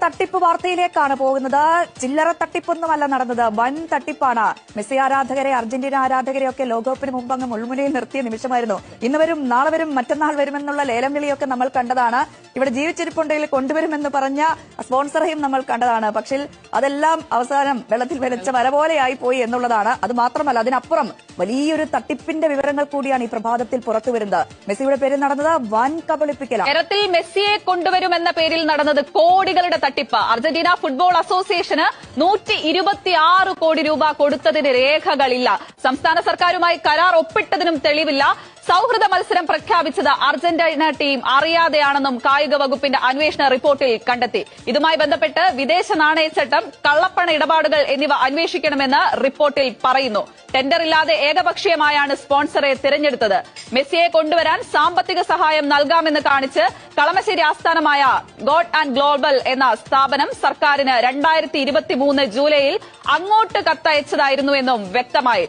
തട്ടിപ്പ് വാർത്തയിലേക്കാണ് പോകുന്നത്. ചില്ലറ തട്ടിപ്പൊന്നുമല്ല നടന്നത്, വൻ തട്ടിപ്പാണ്. മെസ്സി ആരാധകരെ, അർജന്റീന ആരാധകരെ ഒക്കെ ലോകകപ്പിന് മുമ്പ് അങ്ങ് മുൾമുനയിൽ നിർത്തിയ നിമിഷമായിരുന്നു. ഇന്ന് വരും, നാളെ വരും, മറ്റന്നാൾ വരുമെന്നുള്ള ലേലം വിളിയൊക്കെ നമ്മൾ കണ്ടതാണ്. ഇവിടെ ജീവിച്ചിരിപ്പുണ്ടെങ്കിൽ കൊണ്ടുവരുമെന്ന് പറഞ്ഞ സ്പോൺസറേയും നമ്മൾ കണ്ടതാണ്. പക്ഷേ അതെല്ലാം അവസാനം വെള്ളത്തിൽ വെളിച്ച വര പോലെയായി പോയി എന്നുള്ളതാണ്. അത് മാത്രമല്ല, അതിനപ്പുറം വലിയൊരു തട്ടിപ്പിന്റെ വിവരങ്ങൾ കൂടിയാണ് ഈ പ്രഭാതത്തിൽ പുറത്തുവരുന്നത്. മെസ്സിയുടെ പേരിൽ നടന്നത് വൻ കബളിപ്പിക്കലാണ്. കേരളത്തിൽ മെസ്സിയെ കൊണ്ടുവരുമെന്ന പേരിൽ നടന്നത് കോടികളുടെ തട്ടിപ്പ്. അർജന്റീന ഫുട്ബോൾ അസോസിയേഷന് 126 കോടി രൂപ കൊടുത്തതിന് രേഖകളില്ല. സംസ്ഥാന സർക്കാരുമായി കരാർ ഒപ്പിട്ടതിനും തെളിവില്ല. സൌഹൃദ മത്സരം പ്രഖ്യാപിച്ചത് അർജന്റീന ടീം അറിയാതെയാണെന്നും കായിക വകുപ്പിന്റെ അന്വേഷണ റിപ്പോർട്ടിൽ കണ്ടെത്തി. ഇതുമായി ബന്ധപ്പെട്ട് വിദേശ നാണയച്ചട്ടം, കള്ളപ്പണ ഇടപാടുകൾ എന്നിവ അന്വേഷിക്കണമെന്ന് റിപ്പോർട്ടിൽ പറയുന്നു. ടെൻഡറില്ലാതെ ഏകപക്ഷീയമായാണ് സ്പോൺസറെ തിരഞ്ഞെടുത്തത്. മെസ്സിയെ കൊണ്ടുവരാൻ സാമ്പത്തിക സഹായം നൽകാമെന്ന് കാണിച്ച് കളമശ്ശേരി ആസ്ഥാനമായ ഗോഡ് ആൻഡ് ഗ്ലോബൽ എന്ന സ്ഥാപനം സർക്കാരിന് 2023 ജൂലൈയിൽ അങ്ങോട്ട് കത്തയച്ചതായിരുന്നുവെന്നും വ്യക്തമായി.